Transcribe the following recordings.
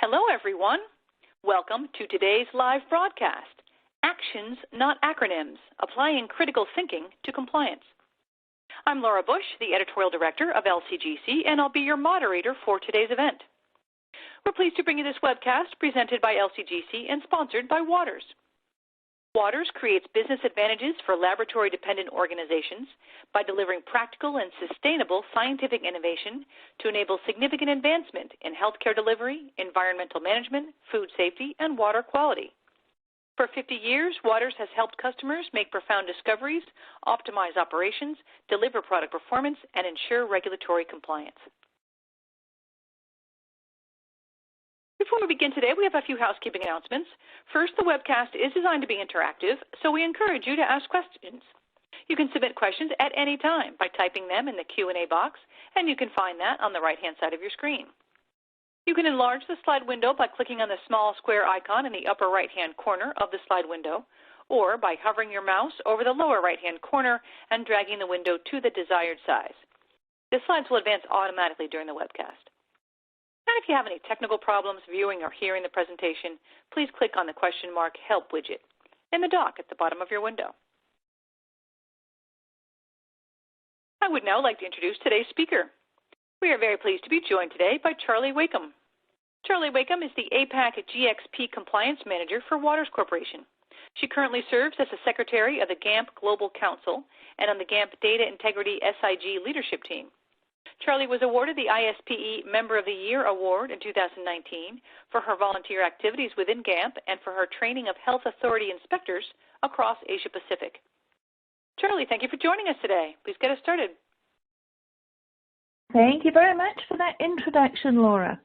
Hello, everyone. Welcome to today's live broadcast, Actions, Not Acronyms, Applying Critical Thinking to Compliance. I'm Laura Bush, the Editorial Director of LCGC, and I'll be your moderator for today's event. We're pleased to bring you this webcast presented by LCGC and sponsored by Waters. Waters creates business advantages for laboratory-dependent organizations by delivering practical and sustainable scientific innovation to enable significant advancement in healthcare delivery, environmental management, food safety, and water quality. For 50 years, Waters has helped customers make profound discoveries, optimize operations, deliver product performance, and ensure regulatory compliance. Before we begin today, we have a few housekeeping announcements. First, the webcast is designed to be interactive, so we encourage you to ask questions. You can submit questions at any time by typing them in the Q&A box, and you can find that on the right-hand side of your screen. You can enlarge the slide window by clicking on the small square icon in the upper right-hand corner of the slide window, or by hovering your mouse over the lower right-hand corner and dragging the window to the desired size. The slides will advance automatically during the webcast. And if you have any technical problems viewing or hearing the presentation, please click on the question mark Help widget in the dock at the bottom of your window. I would now like to introduce today's speaker. We are very pleased to be joined today by Charlie Wakeham. Charlie Wakeham is the APAC GXP Compliance Manager for Waters Corporation. She currently serves as the Secretary of the GAMP Global Council and on the GAMP Data Integrity SIG Leadership Team. Charlie was awarded the ISPE Member of the Year Award in 2019 for her volunteer activities within GAMP and for her training of health authority inspectors across Asia Pacific. Charlie, thank you for joining us today. Please get us started. Thank you very much for that introduction, Laura.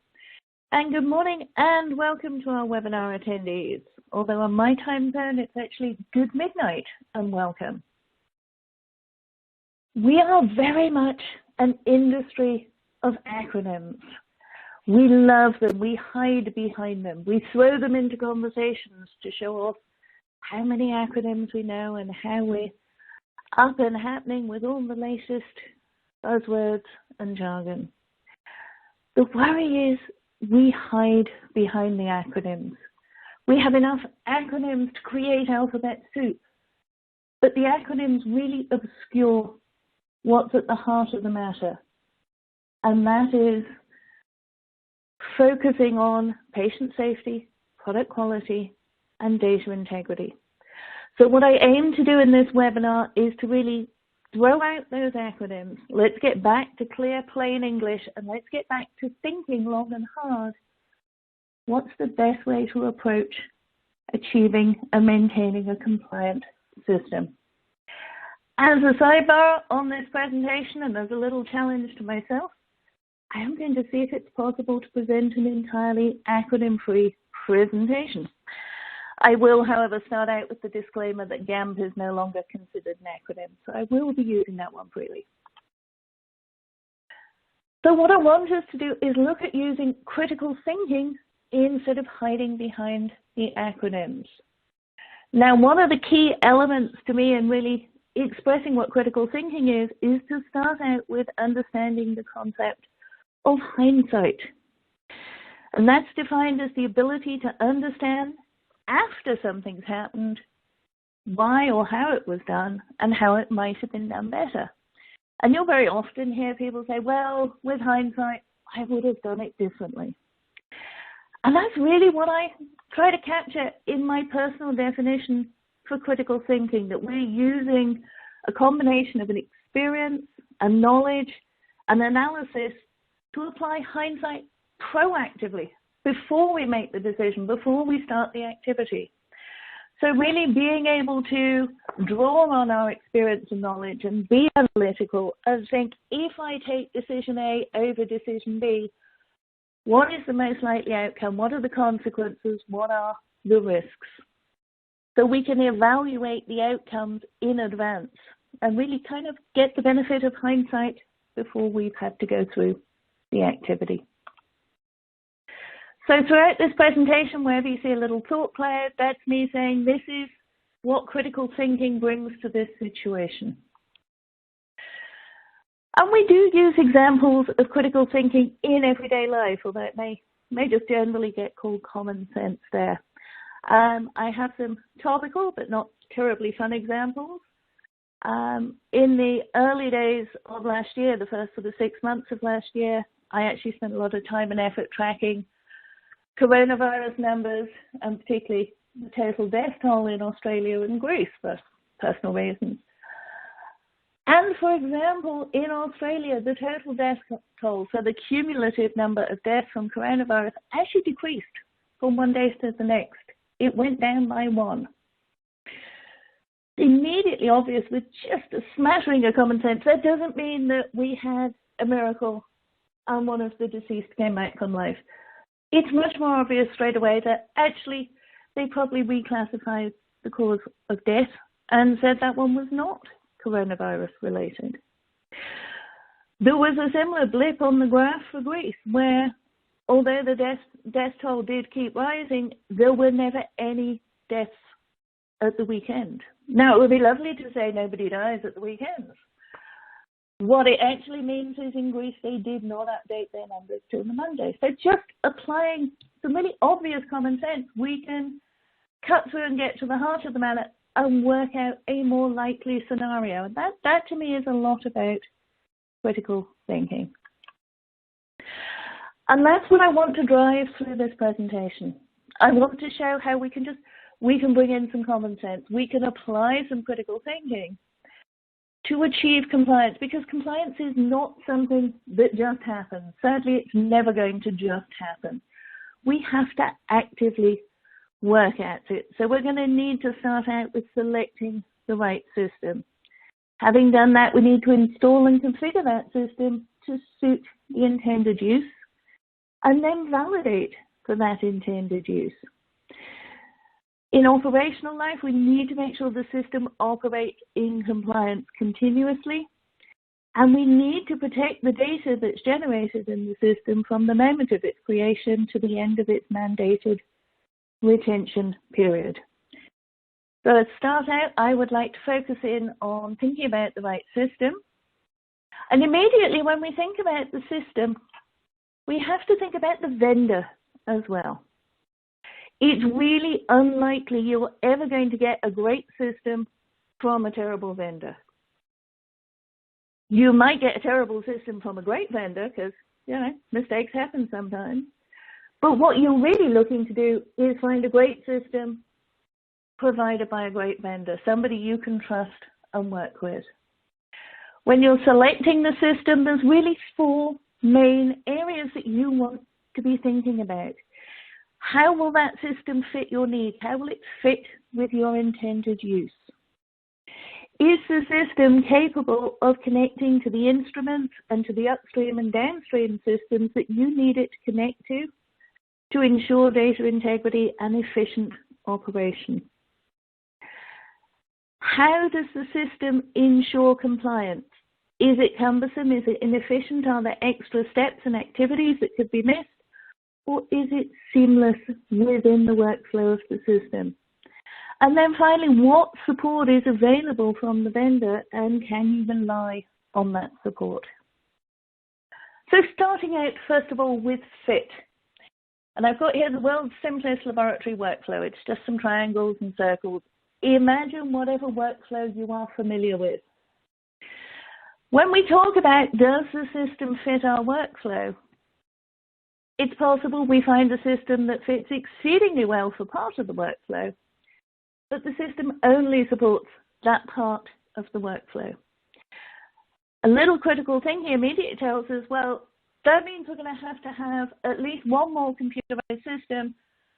And good morning and welcome to our webinar attendees. Although on my time zone, it's actually good midnight and welcome. We are very much an industry of acronyms. We love them. We hide behind them. We throw them into conversations to show off how many acronyms we know and how we're up and happening with all the latest buzzwords and jargon. The worry is we hide behind the acronyms. We have enough acronyms to create alphabet soup, but the acronyms really obscure what's at the heart of the matter, and that is focusing on patient safety, product quality, and data integrity. So what I aim to do in this webinar is to really throw out those acronyms. Let's get back to clear, plain English, and let's get back to thinking long and hard. What's the best way to approach achieving and maintaining a compliant system? As a sidebar on this presentation, and as a little challenge to myself, I am going to see if it's possible to present an entirely acronym-free presentation. I will, however, start out with the disclaimer that GAMP is no longer considered an acronym, so I will be using that one freely. So what I want us to do is look at using critical thinking instead of hiding behind the acronyms. Now, one of the key elements to me in really expressing what critical thinking is to start out with understanding the concept of hindsight. And that's defined as the ability to understand after something's happened why or how it was done and how it might have been done better. And you'll very often hear people say, well, with hindsight, I would have done it differently. And that's really what I try to capture in my personal definition for critical thinking, that we're using a combination of an experience, a knowledge, an analysis to apply hindsight proactively before we make the decision, before we start the activity. So really being able to draw on our experience and knowledge and be analytical and think, if I take decision A over decision B, what is the most likely outcome? What are the consequences? What are the risks? So we can evaluate the outcomes in advance and really kind of get the benefit of hindsight before we've had to go through the activity. So throughout this presentation, wherever you see a little thought cloud, that's me saying this is what critical thinking brings to this situation. And we do use examples of critical thinking in everyday life, although it may may just generally get called common sense there. I have some topical but not terribly fun examples. In the early days of last year, the first sort of 6 months of last year, I actually spent a lot of time and effort tracking coronavirus numbers, and particularly the total death toll in Australia and Greece for personal reasons. And for example, in Australia, the total death toll, so the cumulative number of deaths from coronavirus, actually decreased from one day to the next. It went down by 1. Immediately obvious with just a smattering of common sense, that doesn't mean that we had a miracle and one of the deceased came back from life. It's much more obvious straight away that actually they probably reclassified the cause of death and said that one was not coronavirus related. There was a similar blip on the graph for Greece where, although the death toll did keep rising, there were never any deaths at the weekend. Now, it would be lovely to say nobody dies at the weekends. What it actually means is in Greece, they did not update their numbers till the Monday. So just applying some really obvious common sense, we can cut through and get to the heart of the matter and work out a more likely scenario. And that to me is a lot about critical thinking. And that's what I want to drive through this presentation. I want to show how we can bring in some common sense. We can apply some critical thinking to achieve compliance, because compliance is not something that just happens. Sadly, it's never going to just happen. We have to actively work at it. So we're going to need to start out with selecting the right system. Having done that, we need to install and configure that system to suit the intended use, and then validate for that intended use. In operational life, we need to make sure the system operates in compliance continuously, and we need to protect the data that's generated in the system from the moment of its creation to the end of its mandated retention period. So to start out, I would like to focus in on thinking about the right system. And immediately when we think about the system, we have to think about the vendor as well. It's really unlikely you're ever going to get a great system from a terrible vendor. You might get a terrible system from a great vendor because, mistakes happen sometimes. But what you're really looking to do is find a great system provided by a great vendor, somebody you can trust and work with. When you're selecting the system, there's really 4 main areas that you want to be thinking about. How will that system fit your needs? How will it fit with your intended use? Is the system capable of connecting to the instruments and to the upstream and downstream systems that you need it to connect to ensure data integrity and efficient operation? How does the system ensure compliance? Is it cumbersome? Is it inefficient? Are there extra steps and activities that could be missed? Or is it seamless within the workflow of the system? And then finally, what support is available from the vendor, and can you rely on that support? So starting out, first of all, with fit. And I've got here the world's simplest laboratory workflow. It's just some triangles and circles. Imagine whatever workflow you are familiar with. When we talk about does the system fit our workflow, it's possible we find a system that fits exceedingly well for part of the workflow, but the system only supports that part of the workflow. A little critical thinking immediately tells us, well, that means we're going to have at least one more computerized system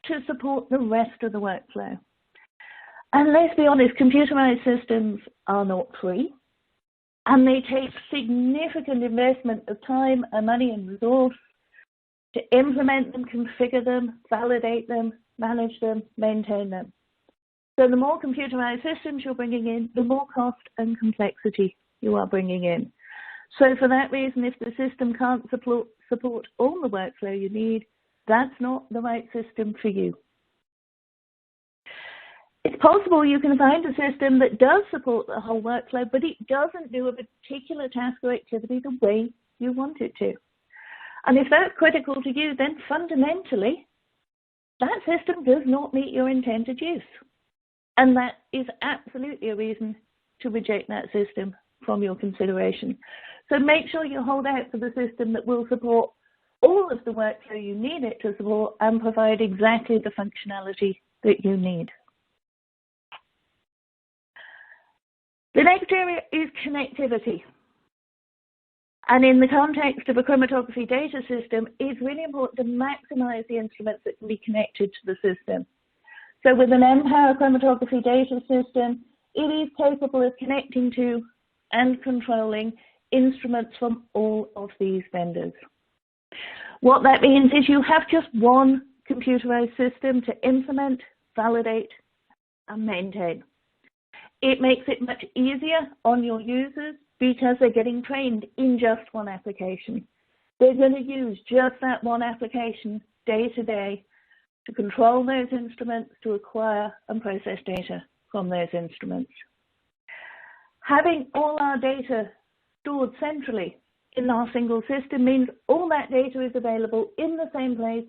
to support the rest of the workflow. And let's be honest, computerized systems are not free, and they take significant investment of time and money and resource to implement them, configure them, validate them, manage them, maintain them. So the more computerized systems you're bringing in, the more cost and complexity you are bringing in. So for that reason, if the system can't support all the workflow you need, that's not the right system for you. It's possible you can find a system that does support the whole workflow, but it doesn't do a particular task or activity the way you want it to. And if that's critical to you, then fundamentally, that system does not meet your intended use. And that is absolutely a reason to reject that system from your consideration. So make sure you hold out for the system that will support all of the workflow you need it to support and provide exactly the functionality that you need. The next area is connectivity. And in the context of a chromatography data system, it's really important to maximize the instruments that can be connected to the system. So with an Empower chromatography data system, it is capable of connecting to and controlling instruments from all of these vendors. What that means is you have just one computerized system to implement, validate, and maintain. It makes it much easier on your users because they're getting trained in just one application. They're going to use just that one application day to day to control those instruments, to acquire and process data from those instruments. Having all our data stored centrally in our single system means all that data is available in the same place,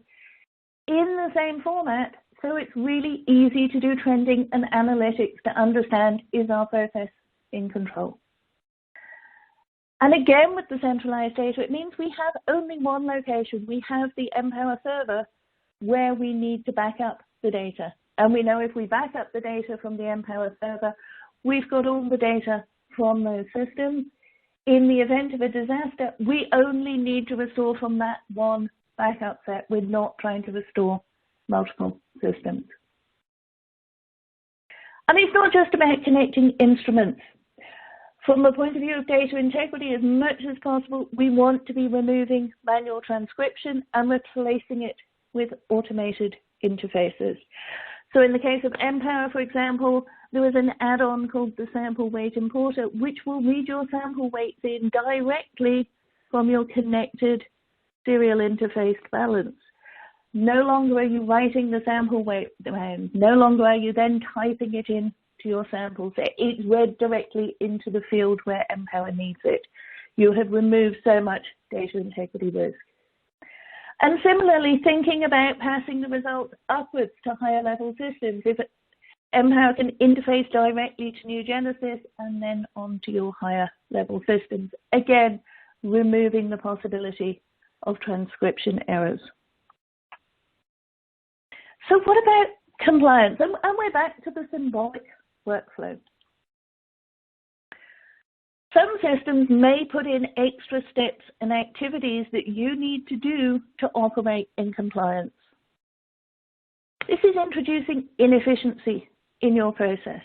in the same format, so it's really easy to do trending and analytics to understand, is our process in control? And again, with the centralized data, it means we have only one location. We have the Empower server where we need to back up the data. And we know if we back up the data from the Empower server, we've got all the data from those systems. In the event of a disaster, we only need to restore from that one backup set. We're not trying to restore multiple systems. And it's not just about connecting instruments. From the point of view of data integrity, as much as possible, we want to be removing manual transcription and replacing it with automated interfaces. So in the case of Empower, for example, there was an add-on called the Sample Weight Importer, which will read your sample weights in directly from your connected serial interfaced balance. No longer are you writing the sample weight down. No longer are you then typing it in to your samples. It's read directly into the field where Empower needs it. You have removed so much data integrity risk. And similarly, thinking about passing the results upwards to higher level systems. If Empower can interface directly to New Genesis and then onto your higher level systems. Again, removing the possibility of transcription errors. So what about compliance? And we're back to the symbolic workflow. Some systems may put in extra steps and activities that you need to do to operate in compliance. This is introducing inefficiency in your process.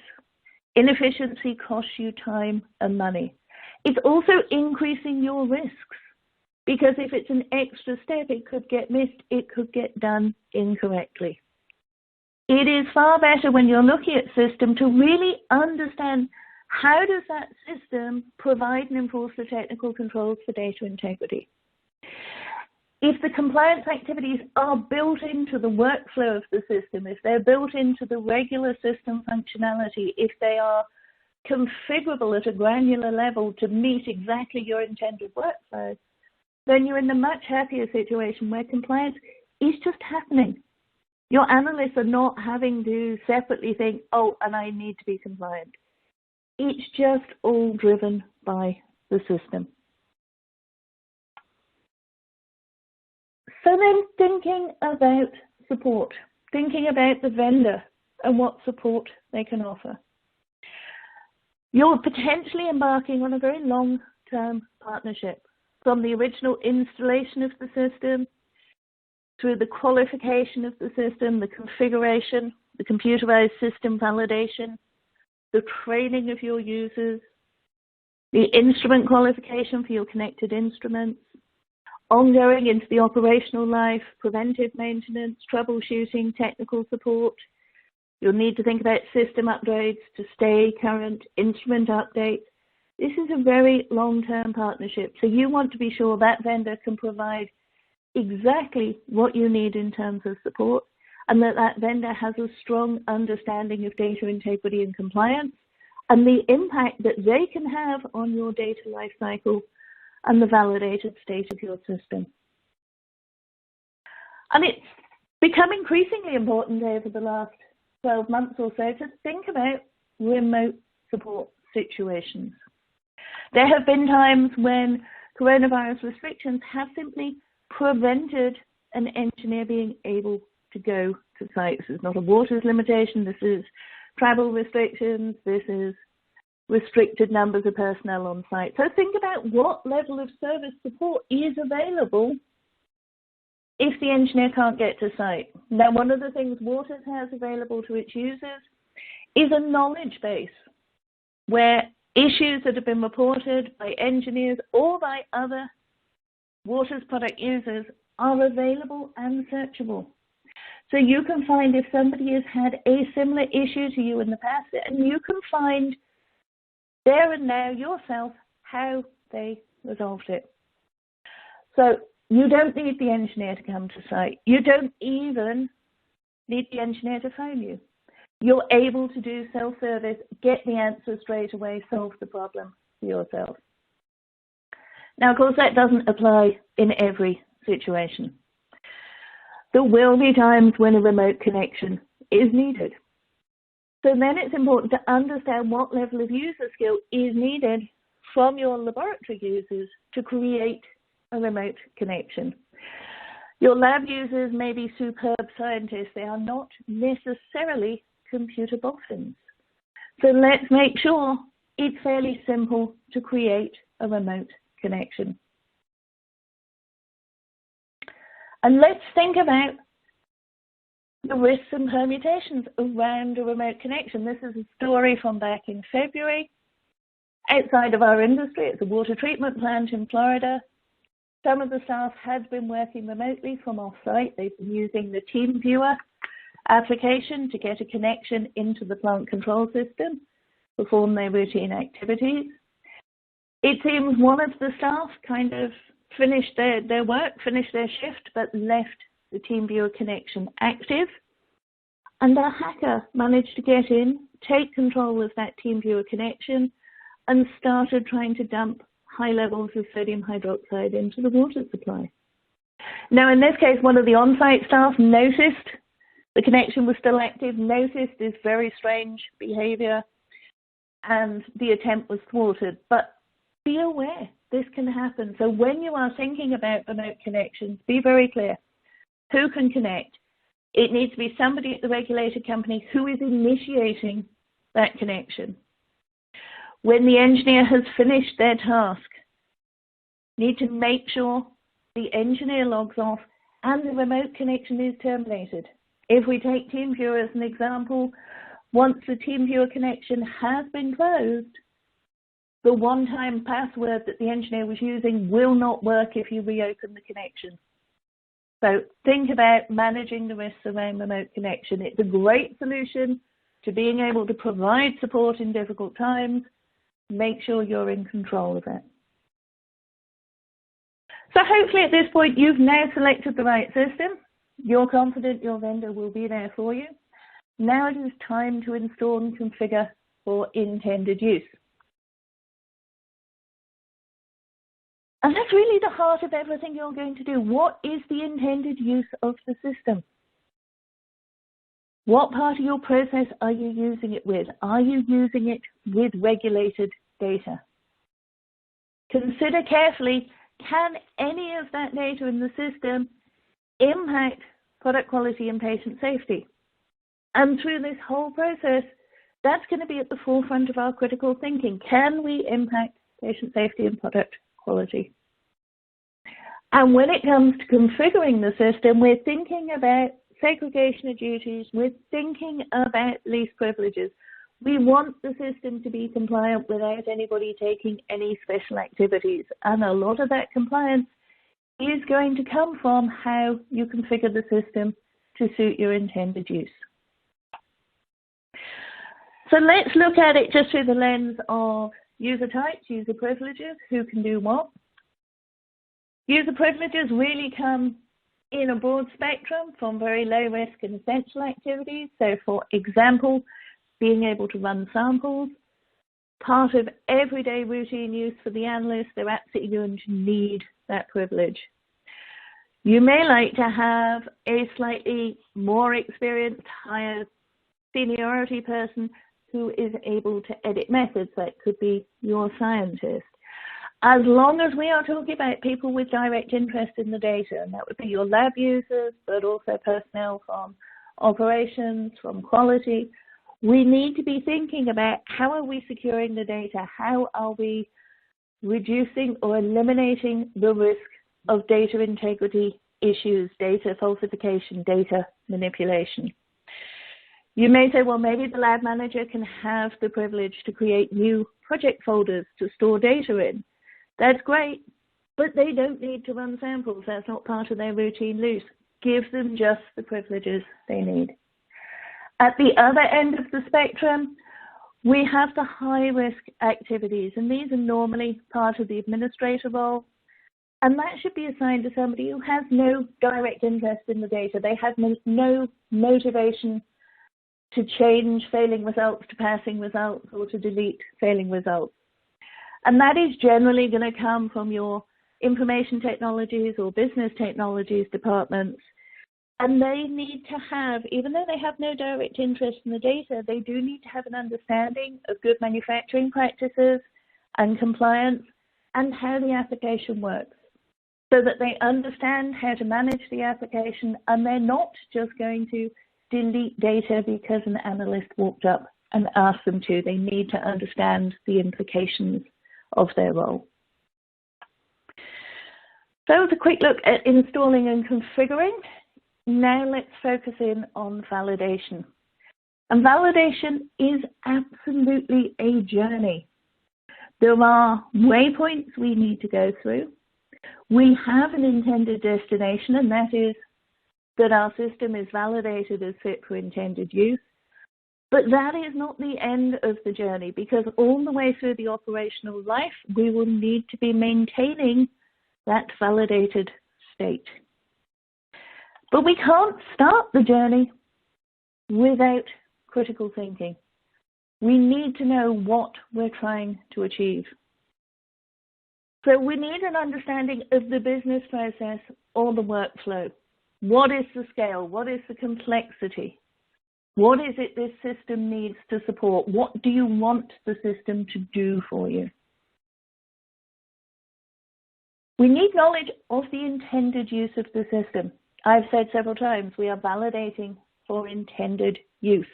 Inefficiency costs you time and money. It's also increasing your risks, because if it's an extra step, it could get missed, it could get done incorrectly. It is far better when you're looking at system to really understand how does that system provide and enforce the technical controls for data integrity. If the compliance activities are built into the workflow of the system, if they're built into the regular system functionality, if they are configurable at a granular level to meet exactly your intended workflow, then you're in a much happier situation where compliance is just happening. Your analysts are not having to separately think, oh, and I need to be compliant. It's just all driven by the system. So then thinking about support, thinking about the vendor and what support they can offer. You're potentially embarking on a very long-term partnership, from the original installation of the system, through the qualification of the system, the configuration, the computerized system validation, the training of your users, the instrument qualification for your connected instruments, ongoing into the operational life, preventive maintenance, troubleshooting, technical support. You'll need to think about system upgrades to stay current, instrument updates. This is a very long-term partnership, so you want to be sure that vendor can provide exactly what you need in terms of support, and that vendor has a strong understanding of data integrity and compliance and the impact that they can have on your data lifecycle and the validated state of your system. And it's become increasingly important over the last 12 months or so to think about remote support situations. There have been times when coronavirus restrictions have simply prevented an engineer being able to go to site. This is not a waters limitation, this is travel restrictions, this is restricted numbers of personnel on site. So think about what level of service support is available if the engineer can't get to site. Now, one of the things Waters has available to its users is a knowledge base where issues that have been reported by engineers or by other Waters product users are available and searchable. So you can find if somebody has had a similar issue to you in the past, and you can find there and now yourself how they resolved it. So you don't need the engineer to come to site. You don't even need the engineer to phone you. You're able to do self-service, get the answer straight away, solve the problem for yourself. Now, of course, that doesn't apply in every situation. There will be times when a remote connection is needed. So then it's important to understand what level of user skill is needed from your laboratory users to create a remote connection. Your lab users may be superb scientists. They are not necessarily computer boffins. So let's make sure it's fairly simple to create a remote connection. And let's think about the risks and permutations around a remote connection. This is a story from back in February. Outside of our industry, it's a water treatment plant in Florida. Some of the staff had been working remotely from off-site. They've been using the TeamViewer application to get a connection into the plant control system, perform their routine activities. It seems one of the staff kind of finished their work, finished their shift, but left the TeamViewer connection active. And a hacker managed to get in, take control of that TeamViewer connection, and started trying to dump high levels of sodium hydroxide into the water supply. Now, in this case, one of the on-site staff noticed the connection was still active, noticed this very strange behavior, and the attempt was thwarted. But be aware, this can happen. So when you are thinking about remote connections, be very clear. Who can connect? It needs to be somebody at the regulated company who is initiating that connection. When the engineer has finished their task, need to make sure the engineer logs off and the remote connection is terminated. If we take TeamViewer as an example, once the TeamViewer connection has been closed, the one-time password that the engineer was using will not work if you reopen the connection. So think about managing the risks around remote connection. It's a great solution to being able to provide support in difficult times. Make sure you're in control of it. So hopefully at this point you've now selected the right system. You're confident your vendor will be there for you. Now it is time to install and configure for intended use. And that's really the heart of everything you're going to do. What is the intended use of the system? What part of your process are you using it with? Are you using it with regulated data? Consider carefully, can any of that data in the system impact product quality and patient safety? And through this whole process, that's going to be at the forefront of our critical thinking. Can we impact patient safety and product quality? And when it comes to configuring the system, we're thinking about segregation of duties, we're thinking about least privileges. We want the system to be compliant without anybody taking any special activities. And a lot of that compliance is going to come from how you configure the system to suit your intended use. So let's look at it just through the lens of user types, user privileges, who can do what. User privileges really come in a broad spectrum from very low risk and essential activities. So for example, being able to run samples, part of everyday routine use for the analyst, they're absolutely going to need that privilege. You may like to have a slightly more experienced, higher seniority person who is able to edit methods. That could be your scientist. As long as we are talking about people with direct interest in the data, and that would be your lab users, but also personnel from operations, from quality, we need to be thinking about how are we securing the data? How are we reducing or eliminating the risk of data integrity issues, data falsification, data manipulation? You may say, well, maybe the lab manager can have the privilege to create new project folders to store data in. That's great, but they don't need to run samples. That's not part of their routine use. Give them just the privileges they need. At the other end of the spectrum, we have the high-risk activities, and these are normally part of the administrator role, and that should be assigned to somebody who has no direct interest in the data. They have no motivation to change failing results to passing results or to delete failing results. And that is generally going to come from your information technologies or business technologies departments. And they need to have, even though they have no direct interest in the data, they do need to have an understanding of good manufacturing practices and compliance and how the application works, so that they understand how to manage the application, and they're not just going to delete data because an analyst walked up and asked them to. They need to understand the implications of their role. So that was a quick look at installing and configuring. Now let's focus in on validation. And validation is absolutely a journey. There are waypoints we need to go through. We have an intended destination, and that is that our system is validated as fit for intended use. But that is not the end of the journey, because all the way through the operational life, we will need to be maintaining that validated state. But we can't start the journey without critical thinking. We need to know what we're trying to achieve. So we need an understanding of the business process or the workflow. What is the scale? What is the complexity? What is it this system needs to support? What do you want the system to do for you? We need knowledge of the intended use of the system. I've said several times, we are validating for intended use.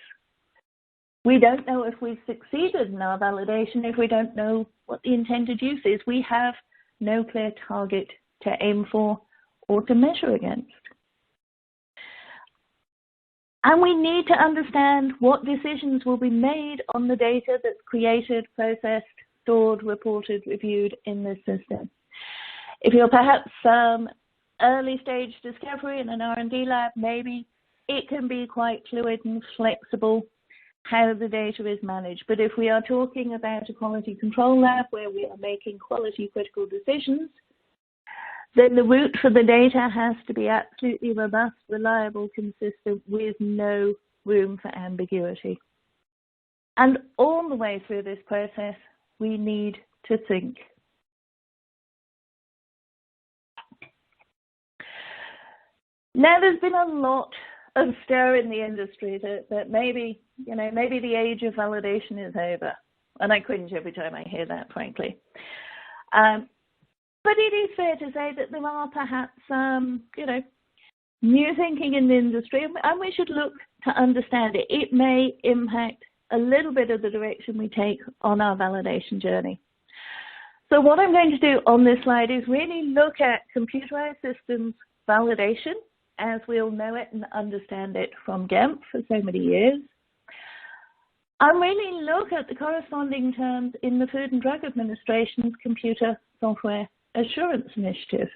We don't know if we've succeeded in our validation if we don't know what the intended use is. We have no clear target to aim for or to measure against. And we need to understand what decisions will be made on the data that's created, processed, stored, reported, reviewed in this system. If you're perhaps early stage discovery in an R&D lab, maybe it can be quite fluid and flexible how the data is managed. But if we are talking about a quality control lab where we are making quality critical decisions, then the route for the data has to be absolutely robust, reliable, consistent, with no room for ambiguity. And all the way through this process, we need to think. Now, there's been a lot of stir in the industry that maybe the age of validation is over. And I cringe every time I hear that, frankly. But it is fair to say that there are perhaps, new thinking in the industry, and we should look to understand it. It may impact a little bit of the direction we take on our validation journey. So what I'm going to do on this slide is really look at computerized systems validation as we all know it and understand it from GAMP for so many years. And really look at the corresponding terms in the Food and Drug Administration's Computer Software Assurance Initiative.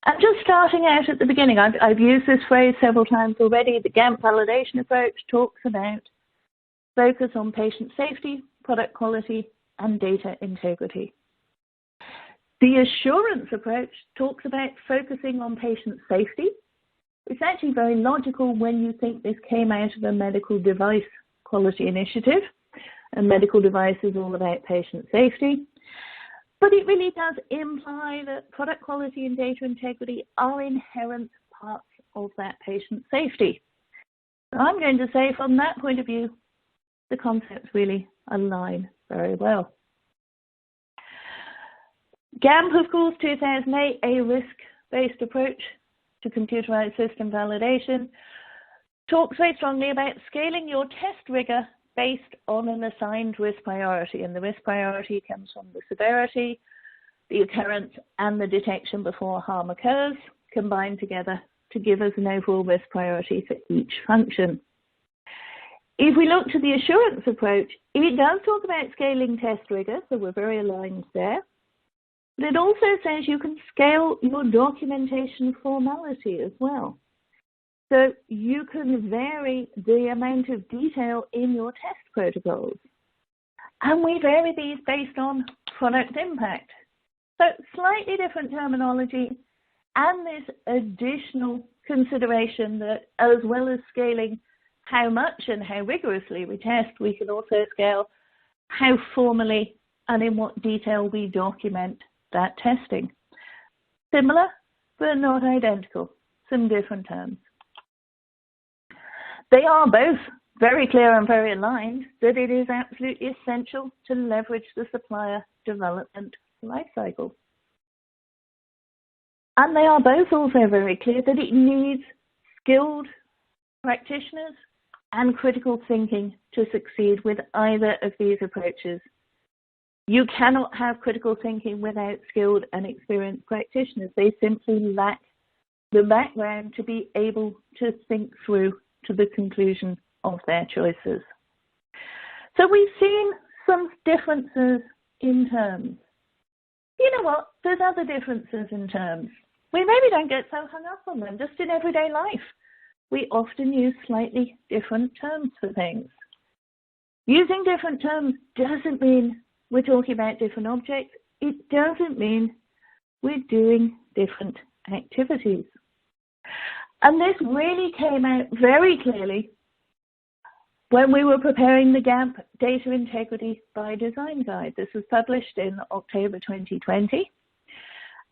And just starting out at the beginning, I've used this phrase several times already. The GAMP validation approach talks about focus on patient safety, product quality, and data integrity. The assurance approach talks about focusing on patient safety. It's actually very logical when you think this came out of a medical device quality initiative, and medical device is all about patient safety. But it really does imply that product quality and data integrity are inherent parts of that patient safety. So I'm going to say from that point of view, the concepts really align very well. GAMP, of course, 2008, a risk-based approach to computerized system validation, talks very strongly about scaling your test rigor based on an assigned risk priority. And the risk priority comes from the severity, the occurrence, and the detection before harm occurs, combined together to give us an overall risk priority for each function. If we look to the assurance approach, it does talk about scaling test rigor, so we're very aligned there. But it also says you can scale your documentation formality as well. So you can vary the amount of detail in your test protocols. And we vary these based on product impact. So slightly different terminology and this additional consideration that as well as scaling how much and how rigorously we test, we can also scale how formally and in what detail we document that testing. Similar, but not identical. Some different terms. They are both very clear and very aligned that it is absolutely essential to leverage the supplier development lifecycle. And they are both also very clear that it needs skilled practitioners and critical thinking to succeed with either of these approaches. You cannot have critical thinking without skilled and experienced practitioners. They simply lack the background to be able to think through to the conclusion of their choices. So we've seen some differences in terms. You know what? There's other differences in terms. We maybe don't get so hung up on them. Just in everyday life, we often use slightly different terms for things. Using different terms doesn't mean we're talking about different objects. It doesn't mean we're doing different activities. And this really came out very clearly when we were preparing the GAMP Data Integrity by Design Guide. This was published in October 2020.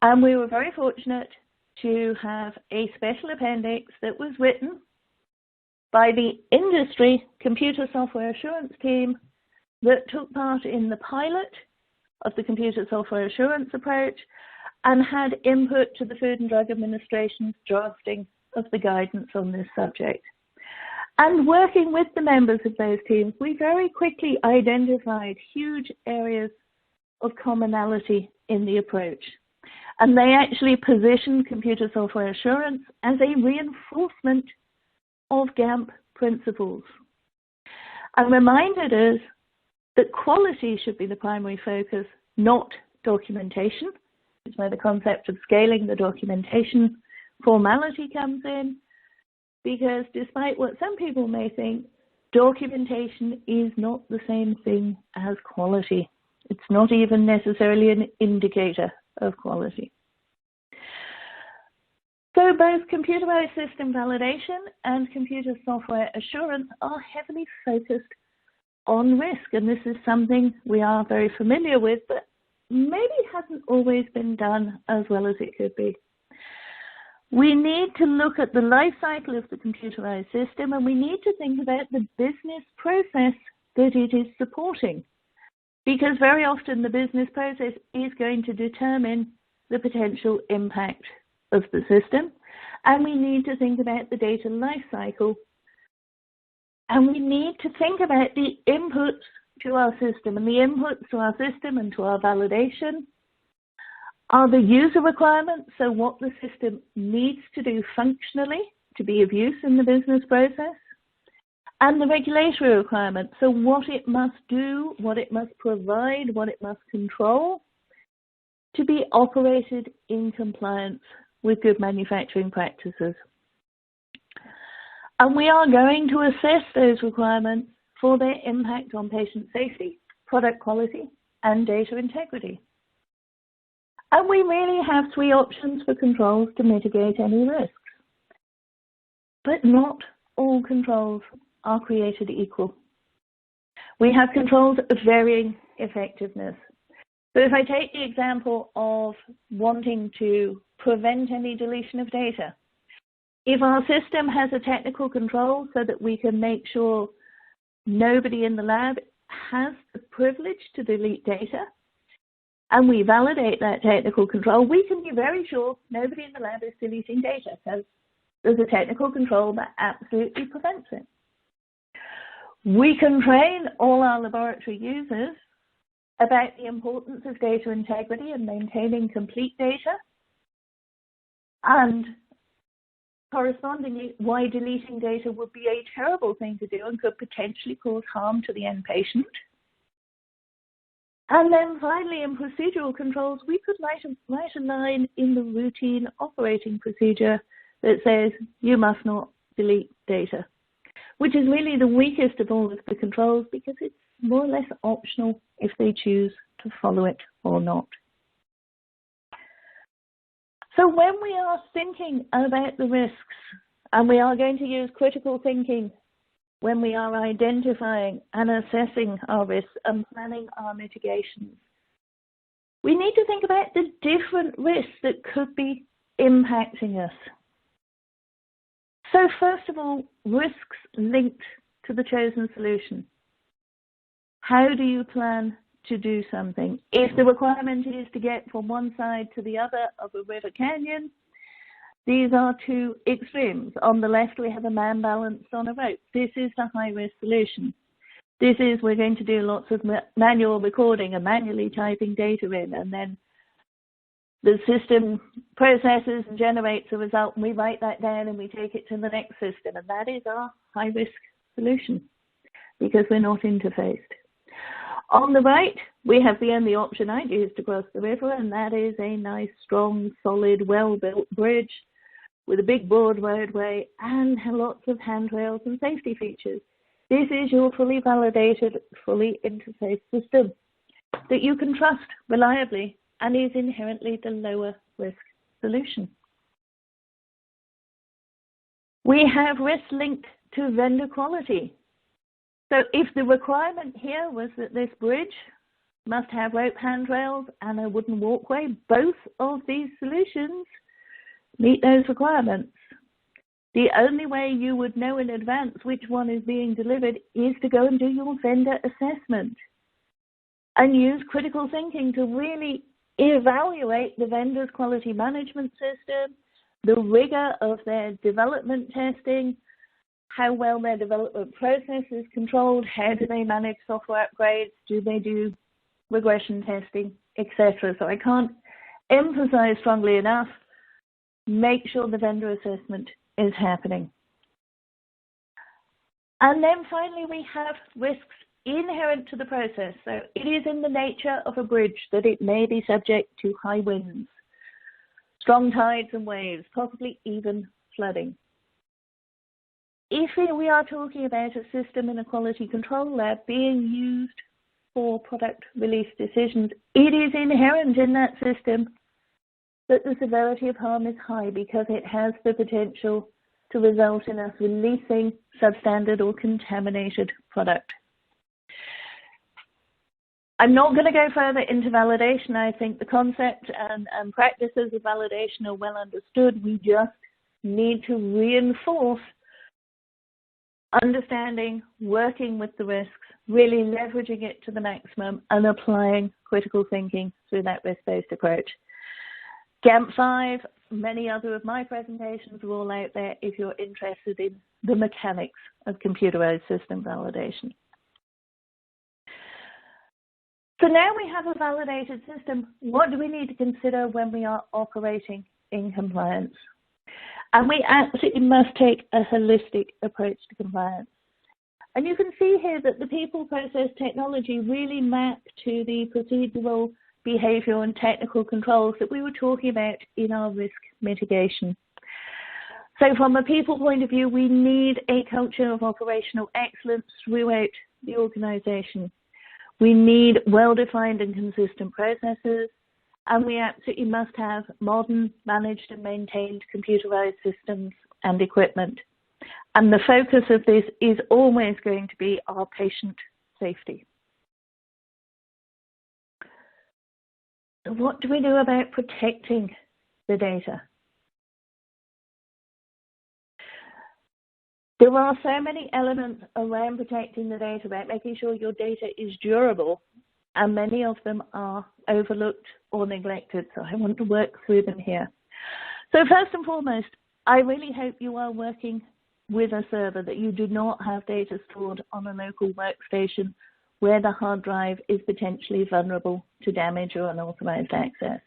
And we were very fortunate to have a special appendix that was written by the industry computer software assurance team that took part in the pilot of the computer software assurance approach and had input to the Food and Drug Administration's drafting of the guidance on this subject. And working with the members of those teams, we very quickly identified huge areas of commonality in the approach. And they actually positioned computer software assurance as a reinforcement of GAMP principles and reminded us that quality should be the primary focus, not documentation. It's where the concept of scaling the documentation formality comes in, because despite what some people may think, documentation is not the same thing as quality. It's not even necessarily an indicator of quality. So both computerized system validation and computer software assurance are heavily focused on risk, and this is something we are very familiar with, but maybe hasn't always been done as well as it could be. We need to look at the life cycle of the computerized system, and we need to think about the business process that it is supporting, because very often the business process is going to determine the potential impact of the system, and we need to think about the data life cycle, and we need to think about the inputs to our system, and the inputs to our system and to our validation are the user requirements, so what the system needs to do functionally to be of use in the business process, and the regulatory requirements, so what it must do, what it must provide, what it must control to be operated in compliance with good manufacturing practices. And we are going to assess those requirements for their impact on patient safety, product quality, and data integrity. And we really have three options for controls to mitigate any risks. But not all controls are created equal. We have controls of varying effectiveness. So if I take the example of wanting to prevent any deletion of data, if our system has a technical control so that we can make sure nobody in the lab has the privilege to delete data, and we validate that technical control, we can be very sure nobody in the lab is deleting data because there's a technical control that absolutely prevents it. We can train all our laboratory users about the importance of data integrity and maintaining complete data, and correspondingly why deleting data would be a terrible thing to do and could potentially cause harm to the end patient. And then finally, in procedural controls, we could write a line in the routine operating procedure that says you must not delete data, which is really the weakest of all of the controls because it's more or less optional if they choose to follow it or not. So when we are thinking about the risks, and we are going to use critical thinking when we are identifying and assessing our risks and planning our mitigations, we need to think about the different risks that could be impacting us. So first of all, risks linked to the chosen solution. How do you plan to do something? If the requirement is to get from one side to the other of a river canyon, these are two extremes. On the left, we have a man balanced on a rope. This is the high-risk solution. This is, we're going to do lots of manual recording and manually typing data in, and then the system processes and generates a result, and we write that down and we take it to the next system. And that is our high-risk solution because we're not interfaced. On the right, we have the only option I'd use to cross the river, and that is a nice, strong, solid, well-built bridge with a big broad roadway and lots of handrails and safety features. This is your fully validated, fully interfaced system that you can trust reliably and is inherently the lower risk solution. We have risks linked to vendor quality. So if the requirement here was that this bridge must have rope handrails and a wooden walkway, both of these solutions meet those requirements. The only way you would know in advance which one is being delivered is to go and do your vendor assessment and use critical thinking to really evaluate the vendor's quality management system, the rigor of their development testing, how well their development process is controlled, how do they manage software upgrades, do they do regression testing, etc. So I can't emphasize strongly enough, make sure the vendor assessment is happening. And then finally, we have risks inherent to the process. So it is in the nature of a bridge that it may be subject to high winds, strong tides and waves, possibly even flooding. If we are talking about a system in a quality control lab being used for product release decisions, it is inherent in that system that the severity of harm is high because it has the potential to result in us releasing substandard or contaminated product. I'm not going to go further into validation. I think the concept and practices of validation are well understood. We just need to reinforce understanding, working with the risks, really leveraging it to the maximum and applying critical thinking through that risk-based approach. GAMP5, many other of my presentations are all out there if you're interested in the mechanics of computerized system validation. So now we have a validated system. What do we need to consider when we are operating in compliance? And we absolutely must take a holistic approach to compliance. And you can see here that the people, process, technology really map to the procedural, behavioral and technical controls that we were talking about in our risk mitigation. So from a people point of view, we need a culture of operational excellence throughout the organization. We need well-defined and consistent processes, and we absolutely must have modern, managed and maintained computerized systems and equipment. And the focus of this is always going to be our patient safety. So what do we do about protecting the data? There are so many elements around protecting the data, about making sure your data is durable, and many of them are overlooked or neglected. So I want to work through them here. So first and foremost, I really hope you are working with a server, that you do not have data stored on a local workstation where the hard drive is potentially vulnerable to damage or unauthorized access.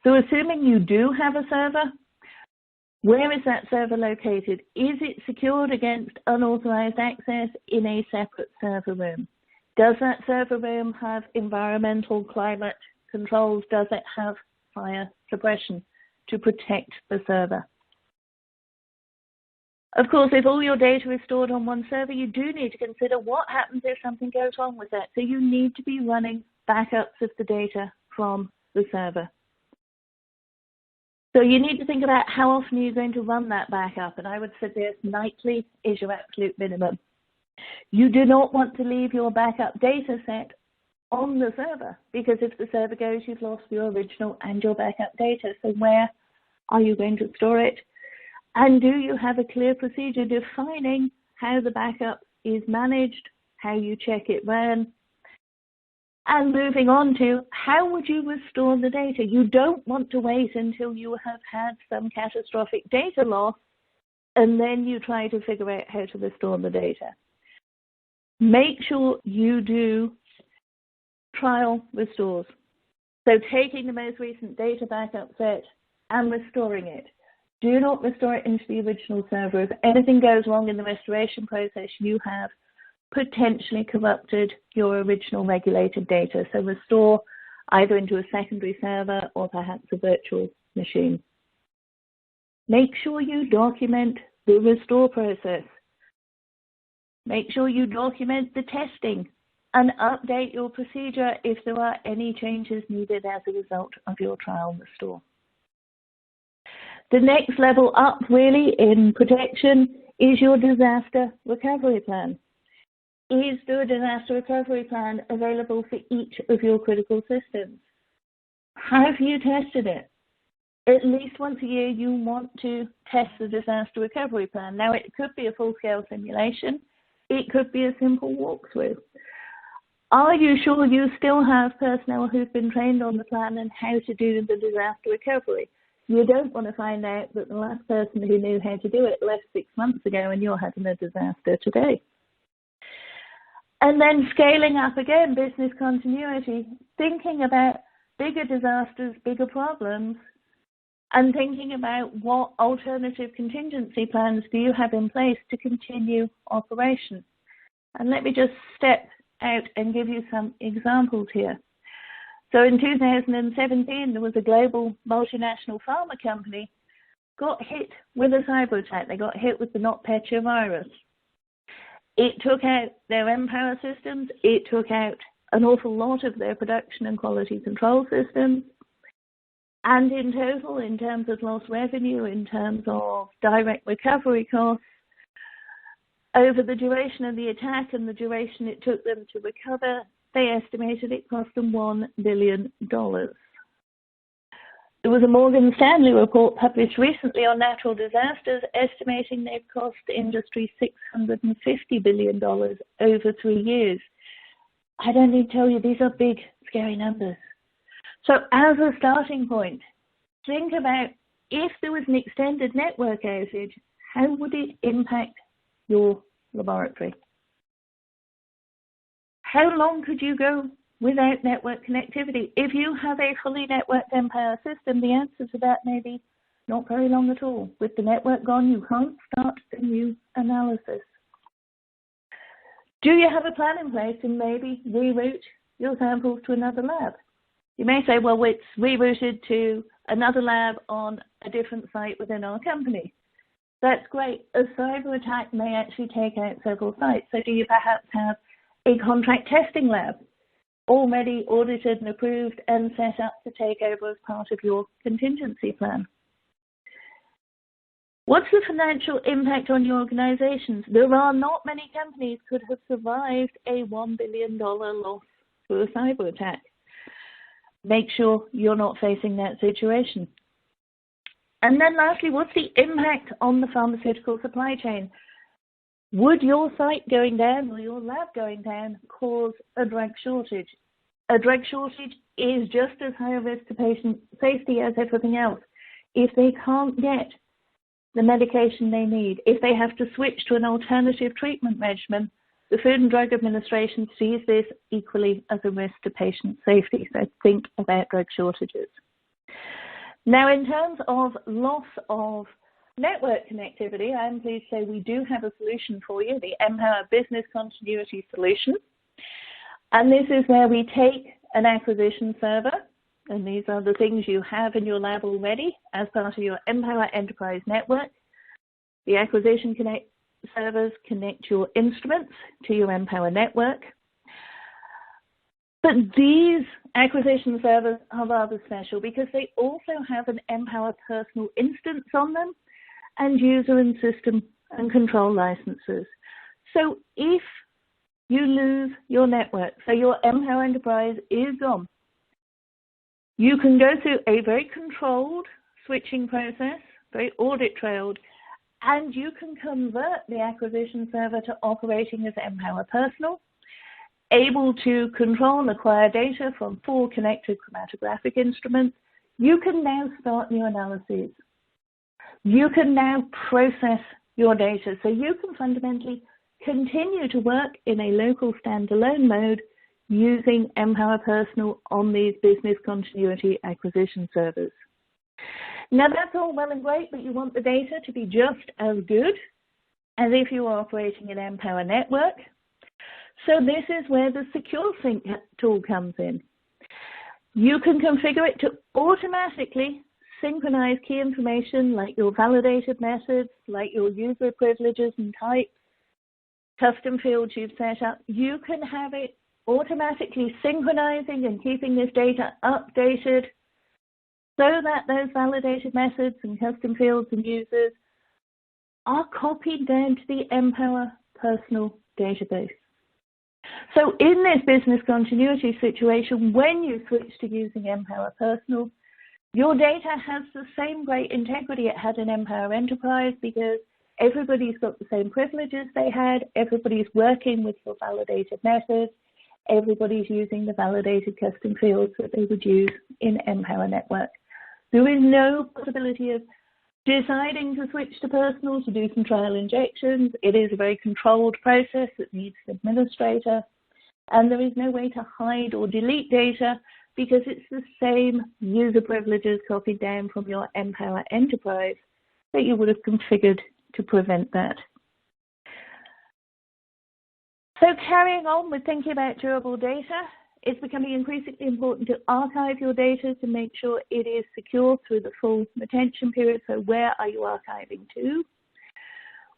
So assuming you do have a server, where is that server located? Is it secured against unauthorized access in a separate server room? Does that server room have environmental climate controls? Does it have fire suppression to protect the server? Of course, if all your data is stored on one server, you do need to consider what happens if something goes wrong with that. So you need to be running backups of the data from the server. So you need to think about how often you're going to run that backup, and I would suggest nightly is your absolute minimum. You do not want to leave your backup data set on the server, because if the server goes, you've lost your original and your backup data. So where are you going to store it? And do you have a clear procedure defining how the backup is managed, how you check it ran? And moving on to, how would you restore the data? You don't want to wait until you have had some catastrophic data loss and then you try to figure out how to restore the data. Make sure you do trial restores. So taking the most recent data backup set and restoring it. Do not restore it into the original server. If anything goes wrong in the restoration process, you have potentially corrupted your original regulated data. So restore either into a secondary server or perhaps a virtual machine. Make sure you document the restore process. Make sure you document the testing and update your procedure if there are any changes needed as a result of your trial restore. The next level up really in protection is your disaster recovery plan. Is there a disaster recovery plan available for each of your critical systems? Have you tested it? At least once a year you want to test the disaster recovery plan. Now it could be a full-scale simulation. It could be a simple walkthrough. Are you sure you still have personnel who've been trained on the plan and how to do the disaster recovery? You don't want to find out that the last person who knew how to do it left 6 months ago and you're having a disaster today. And then scaling up again, business continuity, thinking about bigger disasters, bigger problems, and thinking about what alternative contingency plans do you have in place to continue operation. And let me just step out and give you some examples here. So in 2017, there was a global multinational pharma company got hit with a cyber attack. They got hit with the NotPetya virus. It took out their Empower systems. It took out an awful lot of their production and quality control systems. And in total, in terms of lost revenue, in terms of direct recovery costs, over the duration of the attack and the duration it took them to recover, they estimated it cost them $1 billion. There was a Morgan Stanley report published recently on natural disasters estimating they've cost the industry $650 billion over 3 years. I don't need to tell you, these are big, scary numbers. So as a starting point, think about if there was an extended network outage, how would it impact your laboratory? How long could you go without network connectivity? If you have a fully networked Empower system, the answer to that may be not very long at all. With the network gone, you can't start a new analysis. Do you have a plan in place to maybe reroute your samples to another lab? You may say, well, it's rerouted to another lab on a different site within our company. That's great. A cyber attack may actually take out several sites. So do you perhaps have a contract testing lab already audited and approved and set up to take over as part of your contingency plan? What's the financial impact on your organizations? There are not many companies could have survived a $1 billion loss through a cyber attack. make sure you're not facing that situation. And then lastly, what's the impact on the pharmaceutical supply chain? Would your site going down or your lab going down cause a drug shortage? A drug shortage is just as high a risk to patient safety as everything else. If they can't get the medication they need, if they have to switch to an alternative treatment regimen, the Food and Drug Administration sees this equally as a risk to patient safety. So think about drug shortages. Now, in terms of loss of network connectivity, I'm pleased to say we do have a solution for you, the Mpower Business Continuity Solution. And this is where we take an acquisition server, and these are the things you have in your lab already as part of your Mpower Enterprise Network. The acquisition servers connect your instruments to your Mpower network. But these acquisition servers are rather special because they also have an Mpower personal instance on them and user and system and control licenses. So if you lose your network, so your Mpower Enterprise is gone, you can go through a very controlled switching process, very audit trailed, and you can convert the acquisition server to operating as Mpower Personal, able to control and acquire data from 4 connected chromatographic instruments. You can now start new analyses. You can now process your data. So you can fundamentally continue to work in a local standalone mode using Mpower Personal on these business continuity acquisition servers. Now that's all well and great, but you want the data to be just as good as if you were operating an Mpower network. So this is where the Secure Sync tool comes in. You can configure it to automatically synchronize key information like your validated methods, like your user privileges and types, custom fields you've set up. You can have it automatically synchronizing and keeping this data updated so that those validated methods and custom fields and users are copied down to the Mpower Personal database. So in this business continuity situation, when you switch to using Mpower Personal, your data has the same great integrity it had in Mpower Enterprise because everybody's got the same privileges they had, everybody's working with your validated methods, everybody's using the validated custom fields that they would use in Mpower Network. There is no possibility of deciding to switch to personal to do some trial injections. It is a very controlled process that needs an administrator, and there is no way to hide or delete data because it's the same user privileges copied down from your Mpower Enterprise that you would have configured to prevent that. So carrying on with thinking about durable data, it's becoming increasingly important to archive your data to make sure it is secure through the full retention period. So where are you archiving to?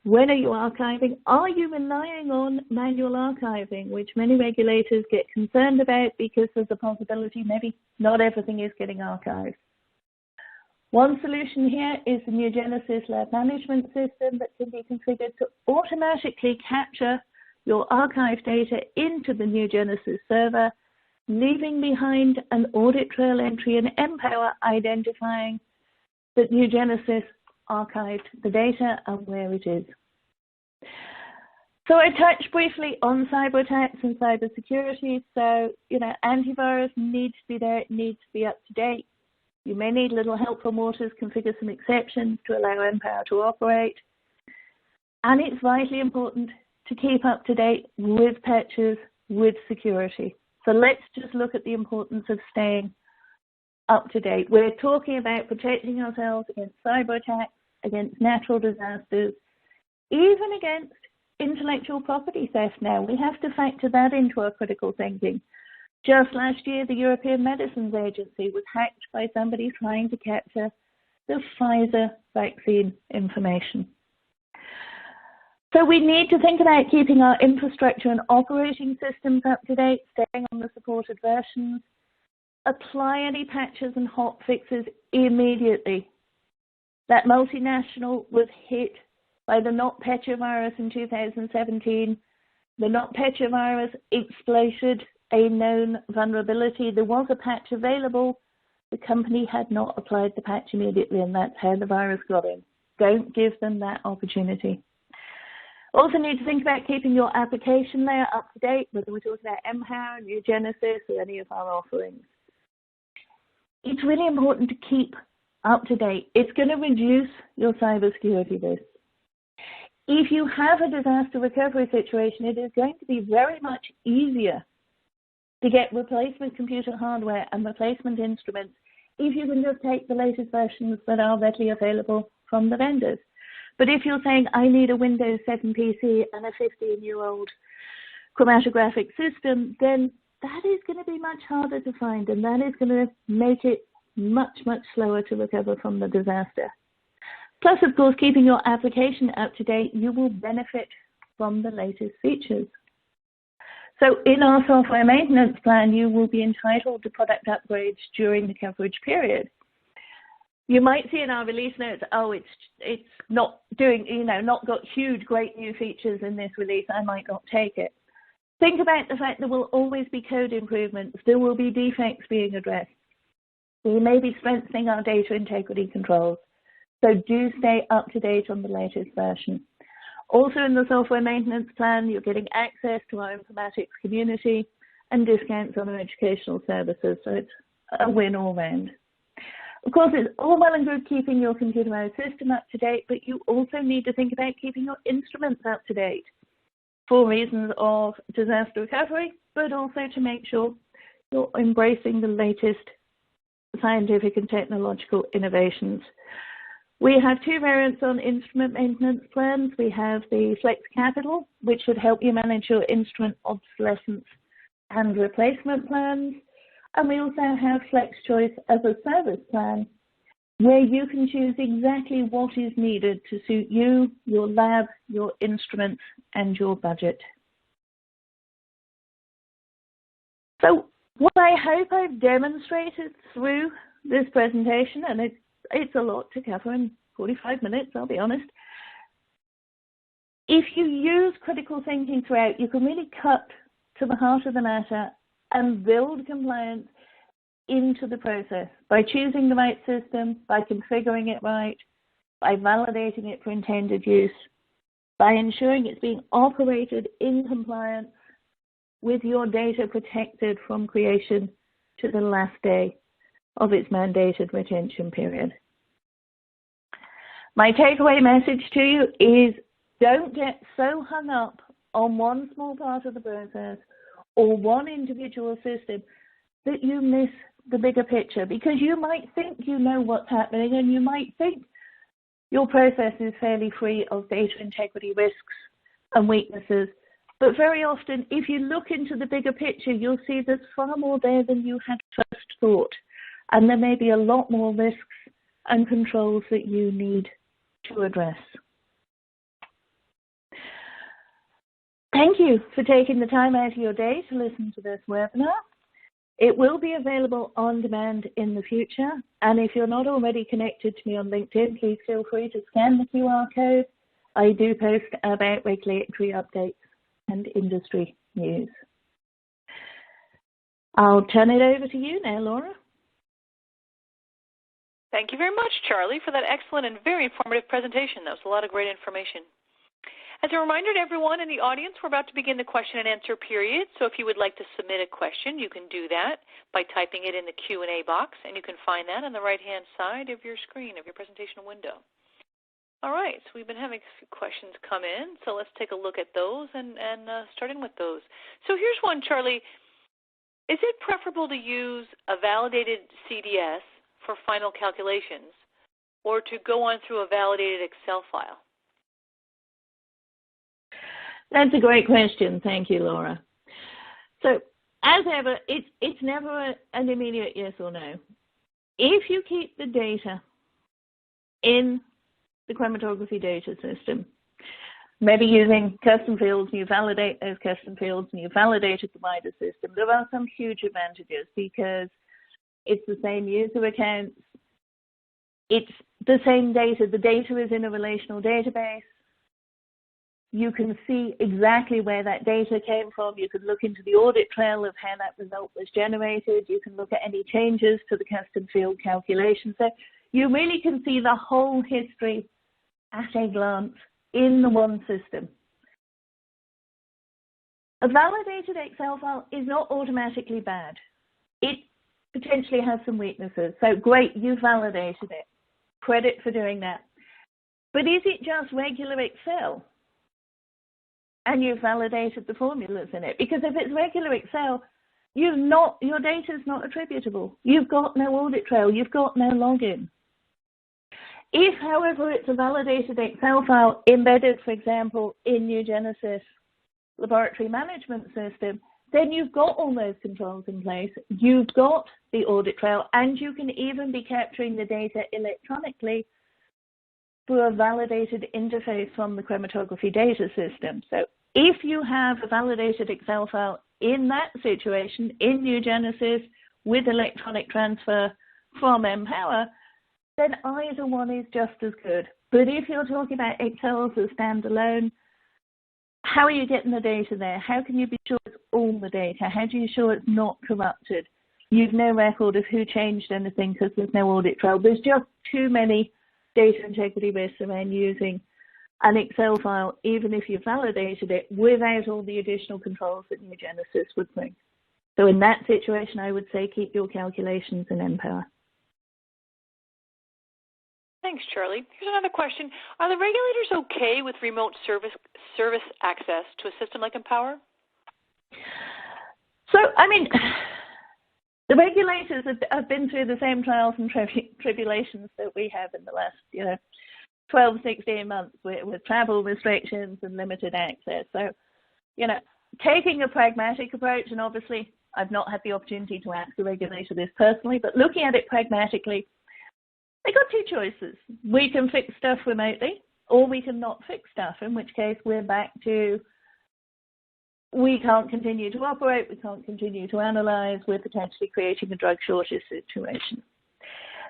When are you archiving? Are you relying on manual archiving, which many regulators get concerned about because there's a possibility maybe not everything is getting archived? One solution here is the New Genesis Lab Management System that can be configured to automatically capture your archive data into the New Genesis server, leaving behind an audit trail entry in Mpower identifying that New Genesis archived the data and where it is. So I touched briefly on cyber attacks and cyber security. So, antivirus needs to be there, it needs to be up to date. You may need a little help from Waters, configure some exceptions to allow Mpower to operate. And it's vitally important to keep up to date with patches, with security. So let's just look at the importance of staying up to date. We're talking about protecting ourselves against cyber attacks, against natural disasters, even against intellectual property theft now. We have to factor that into our critical thinking. Just last year, the European Medicines Agency was hacked by somebody trying to capture the Pfizer vaccine information. So we need to think about keeping our infrastructure and operating systems up to date, staying on the supported versions, apply any patches and hot fixes immediately. That multinational was hit by the NotPetya virus in 2017. The NotPetya virus exploded a known vulnerability. There was a patch available. The company had not applied the patch immediately, and that's how the virus got in. Don't give them that opportunity. Also need to think about keeping your application layer up to date, whether we're talking about mHow, New Genesis, or any of our offerings. It's really important to keep up to date. It's going to reduce your cybersecurity risk. If you have a disaster recovery situation, it is going to be very much easier to get replacement computer hardware and replacement instruments if you can just take the latest versions that are readily available from the vendors. But if you're saying, I need a Windows 7 PC and a 15-year-old chromatographic system, then that is going to be much harder to find, and that is going to make it much, much slower to recover from the disaster. Plus, of course, keeping your application up to date, you will benefit from the latest features. So in our software maintenance plan, you will be entitled to product upgrades during the coverage period. You might see in our release notes, oh, it's not doing, not got huge, great new features in this release, I might not take it. Think about the fact there will always be code improvements. There will be defects being addressed. We may be strengthening our data integrity controls. So do stay up to date on the latest version. Also in the software maintenance plan, you're getting access to our informatics community and discounts on our educational services. So it's a win all round. Of course, it's all well and good keeping your computerized system up to date, but you also need to think about keeping your instruments up to date for reasons of disaster recovery, but also to make sure you're embracing the latest scientific and technological innovations. We have two variants on instrument maintenance plans. We have the Flex Capital, which would help you manage your instrument obsolescence and replacement plans. And we also have Flex Choice as a service plan, where you can choose exactly what is needed to suit you, your lab, your instruments, and your budget. So what I hope I've demonstrated through this presentation, and it's a lot to cover in 45 minutes, I'll be honest. If you use critical thinking throughout, you can really cut to the heart of the matter and build compliance into the process by choosing the right system, by configuring it right, by validating it for intended use, by ensuring it's being operated in compliance with your data protected from creation to the last day of its mandated retention period. My takeaway message to you is don't get so hung up on one small part of the process or one individual system that you miss the bigger picture, because you might think you know what's happening and you might think your process is fairly free of data integrity risks and weaknesses. But very often, if you look into the bigger picture, you'll see there's far more there than you had first thought. And there may be a lot more risks and controls that you need to address. Thank you for taking the time out of your day to listen to this webinar. It will be available on demand in the future. And if you're not already connected to me on LinkedIn, please feel free to scan the QR code. I do post about regulatory updates and industry news. I'll turn it over to you now, Laura. Thank you very much, Charlie, for that excellent and very informative presentation. That was a lot of great information. As a reminder to everyone in the audience, we're about to begin the question and answer period. So if you would like to submit a question, you can do that by typing it in the Q&A box, and you can find that on the right-hand side of your screen, of your presentation window. All right, so we've been having a few questions come in, so let's take a look at those and starting with those. So here's one, Charlie. Is it preferable to use a validated CDS for final calculations or to go on through a validated Excel file? That's a great question. Thank you, Laura. So, as ever, it's never an immediate yes or no. If you keep the data in the chromatography data system, maybe using custom fields, and you validate those custom fields, and you validated the wider system, there are some huge advantages because it's the same user accounts, it's the same data. The data is in a relational database. You can see exactly where that data came from. You can look into the audit trail of how that result was generated. You can look at any changes to the custom field calculation. So you really can see the whole history at a glance in the one system. A validated Excel file is not automatically bad. It potentially has some weaknesses. So great, you validated it. Credit for doing that. But is it just regular Excel? And you've validated the formulas in it? Because if it's regular Excel, your data is not attributable. You've got no audit trail. You've got no login. If, however, it's a validated Excel file embedded, for example, in your Genesis laboratory management system, then you've got all those controls in place. You've got the audit trail, and you can even be capturing the data electronically through a validated interface from the chromatography data system. So if you have a validated Excel file in that situation, in New Genesis, with electronic transfer from Empower, then either one is just as good. But if you're talking about Excel as a standalone, how are you getting the data there? How can you be sure it's all the data? How do you sure it's not corrupted? You've no record of who changed anything because there's no audit trail. There's just too many data integrity risks around using an Excel file, even if you validated it, without all the additional controls that New Genesis would bring. So in that situation, I would say keep your calculations in Empower. Thanks, Charlie. Here's another question. Are the regulators okay with remote service access to a system like Empower? So, I mean, the regulators have been through the same trials and tribulations that we have in the last, 12, 16 months with travel restrictions and limited access. So, taking a pragmatic approach, and obviously I've not had the opportunity to ask the regulator this personally, but looking at it pragmatically, they got two choices. We can fix stuff remotely, or we can not fix stuff, in which case we're back to we can't continue to operate, we can't continue to analyze, we're potentially creating a drug shortage situation.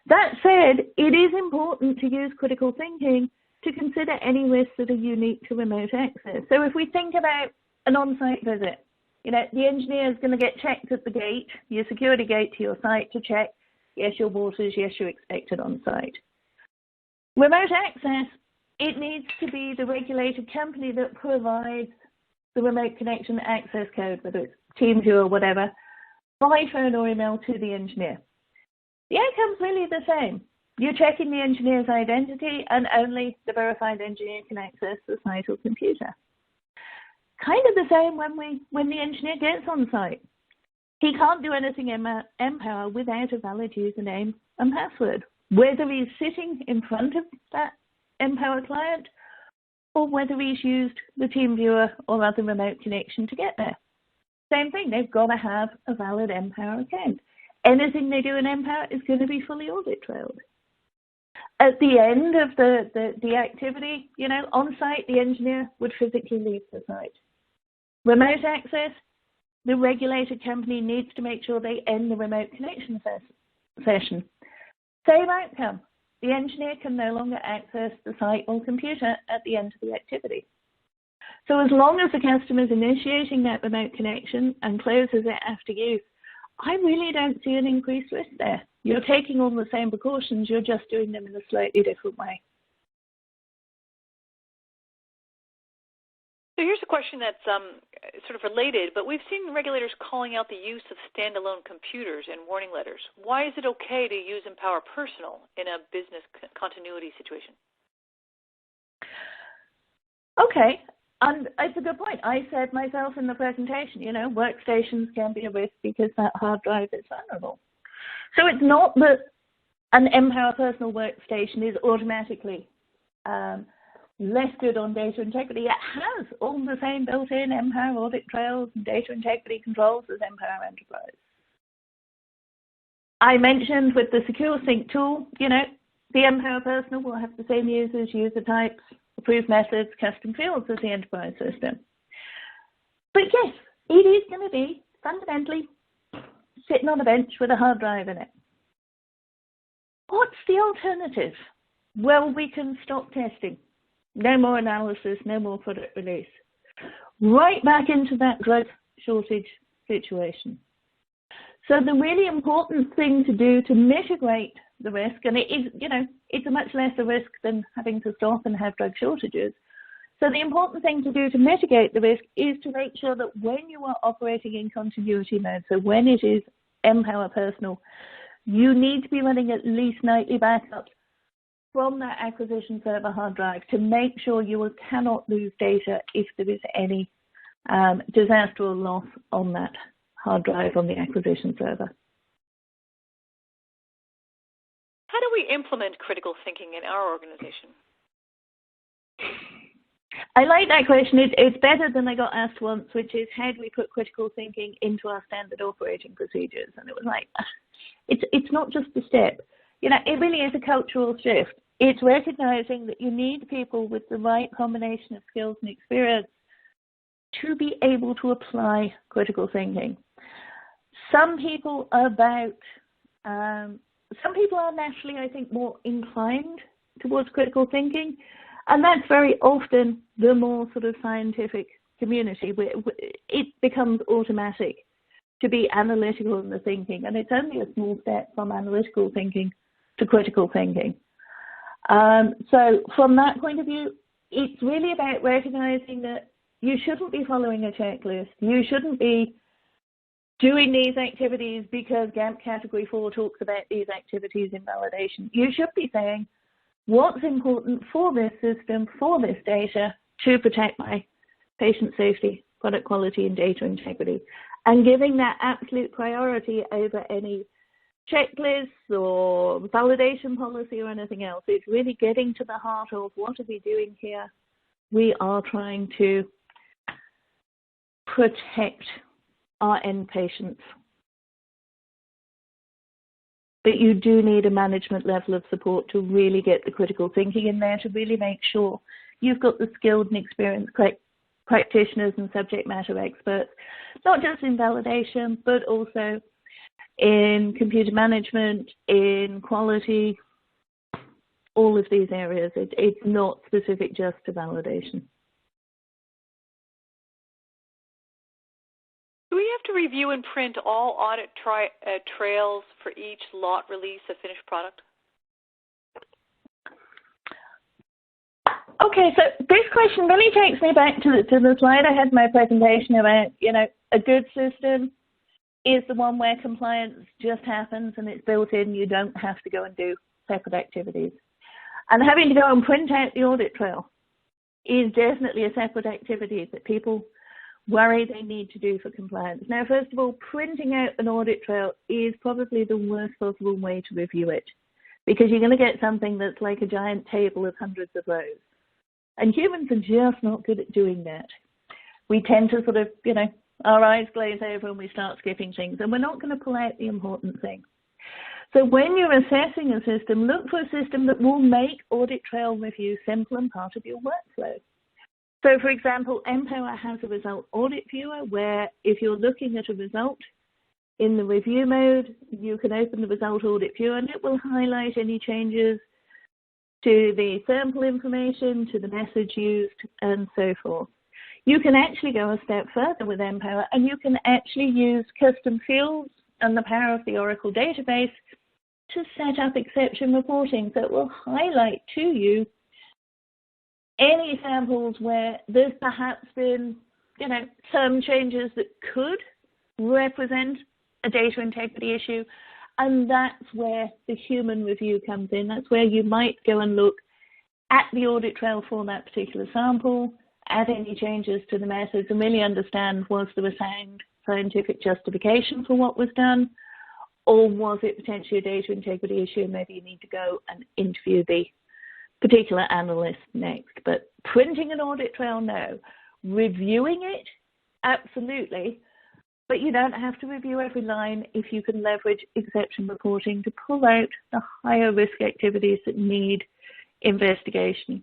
That said, it is important to use critical thinking to consider any risks that are unique to remote access. So if we think about an on-site visit, the engineer is going to get checked at the gate, your security gate to your site to check, yes, your waters, yes, you're expected on-site. Remote access, it needs to be the regulated company that provides the remote connection access code, whether it's TeamViewer or whatever, by phone or email to the engineer. The outcome's really the same. You're checking the engineer's identity, and only the verified engineer can access the site or computer. Kind of the same when the engineer gets on site. He can't do anything in Empower without a valid username and password, whether he's sitting in front of that Empower client or whether he's used the TeamViewer or other remote connection to get there. Same thing, they've got to have a valid Empower account. Anything they do in Empower is going to be fully audit trailed. At the end of the activity, on site, the engineer would physically leave the site. Remote access, the regulated company needs to make sure they end the remote connection session. Same outcome. The engineer can no longer access the site or computer at the end of the activity. So as long as the customer is initiating that remote connection and closes it after use, I really don't see an increased risk there. You're taking all the same precautions, you're just doing them in a slightly different way. So here's a question that's sort of related, but we've seen regulators calling out the use of standalone computers in warning letters. Why is it okay to use Empower Personal in a business continuity situation? Okay, and it's a good point. I said myself in the presentation, workstations can be a risk because that hard drive is vulnerable. So it's not that an Empower Personal workstation is automatically less good on data integrity. It has all the same built-in Empower audit trails and data integrity controls as Empower Enterprise. I mentioned with the Secure Sync tool, the Empower Personal will have the same users, user types, approved methods, custom fields as the Enterprise system. But yes, it is going to be fundamentally sitting on a bench with a hard drive in it. What's the alternative? Well, we can stop testing. no more analysis, no more product release. Right back into that drug shortage situation. So the really important thing to do to mitigate the risk, and it is, it's a much lesser risk than having to stop and have drug shortages. So the important thing to do to mitigate the risk is to make sure that when you are operating in continuity mode, so when it is Empower Personal, you need to be running at least nightly backups from that acquisition server hard drive to make sure you cannot lose data if there is any disaster or loss on that hard drive on the acquisition server. How do we implement critical thinking in our organization? I like that question. It's better than I got asked once, which is how do we put critical thinking into our standard operating procedures? And it was like, it's not just a step. It really is a cultural shift. It's recognizing that you need people with the right combination of skills and experience to be able to apply critical thinking. Some people are naturally, I think, more inclined towards critical thinking, and that's very often the more sort of scientific community where it becomes automatic to be analytical in the thinking, and it's only a small step from analytical thinking to critical thinking. So from that point of view, it's really about recognizing that you shouldn't be following a checklist. You shouldn't be doing these activities because GAMP Category 4 talks about these activities in validation. You should be saying, what's important for this system, for this data, to protect my patient safety, product quality, and data integrity, and giving that absolute priority over any checklists or validation policy or anything else. It's really getting to the heart of what are we doing here. We are trying to protect our end patients. But you do need a management level of support to really get the critical thinking in there, to really make sure you've got the skilled and experienced practitioners and subject matter experts, not just in validation, but also in computer management, in quality, all of these areas. It's not specific just to validation. Do we have to review and print all audit trails for each lot release of finished product? Okay, so this question really takes me back to the slide I had in my presentation about, a good system is the one where compliance just happens and it's built in. You don't have to go and do separate activities. And having to go and print out the audit trail is definitely a separate activity that people worry they need to do for compliance. Now, first of all, printing out an audit trail is probably the worst possible way to review it, because you're going to get something that's like a giant table of hundreds of rows. And humans are just not good at doing that. We tend to sort of, our eyes glaze over and we start skipping things, and we're not going to pull out the important thing. So when you're assessing a system, look for a system that will make audit trail review simple and part of your workflow. So, for example, Empower has a result audit viewer where if you're looking at a result in the review mode, you can open the result audit viewer and it will highlight any changes to the sample information, to the message used, and so forth. You can actually go a step further with Empower and you can actually use custom fields and the power of the Oracle database to set up exception reporting. So it will highlight to you any samples where there's perhaps been, some changes that could represent a data integrity issue. And that's where the human review comes in. That's where you might go and look at the audit trail for that particular sample, add any changes to the methods, and really understand, was there a sound scientific justification for what was done, or was it potentially a data integrity issue and maybe you need to go and interview the particular analyst next. But printing an audit trail, no. Reviewing it, absolutely. But you don't have to review every line if you can leverage exception reporting to pull out the higher risk activities that need investigation.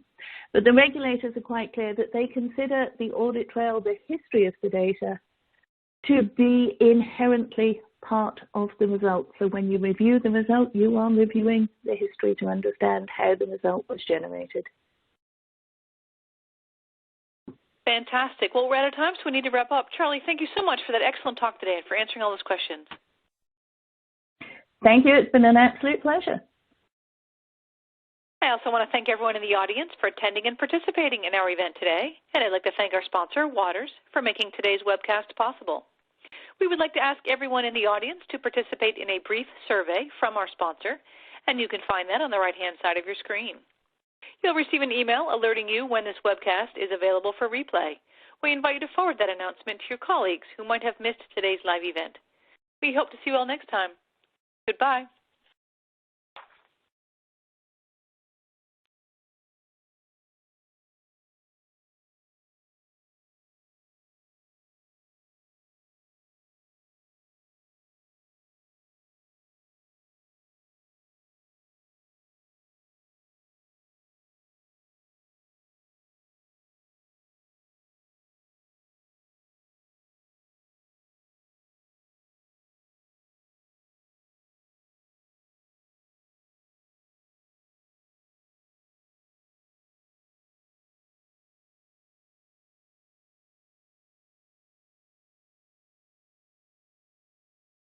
But the regulators are quite clear that they consider the audit trail, the history of the data, to be inherently part of the result. So when you review the result, you are reviewing the history to understand how the result was generated. Fantastic. Well, we're out of time, so we need to wrap up. Charlie, thank you so much for that excellent talk today and for answering all those questions. Thank you. It's been an absolute pleasure. I also want to thank everyone in the audience for attending and participating in our event today, and I'd like to thank our sponsor, Waters, for making today's webcast possible. We would like to ask everyone in the audience to participate in a brief survey from our sponsor, and you can find that on the right-hand side of your screen. You'll receive an email alerting you when this webcast is available for replay. We invite you to forward that announcement to your colleagues who might have missed today's live event. We hope to see you all next time. Goodbye.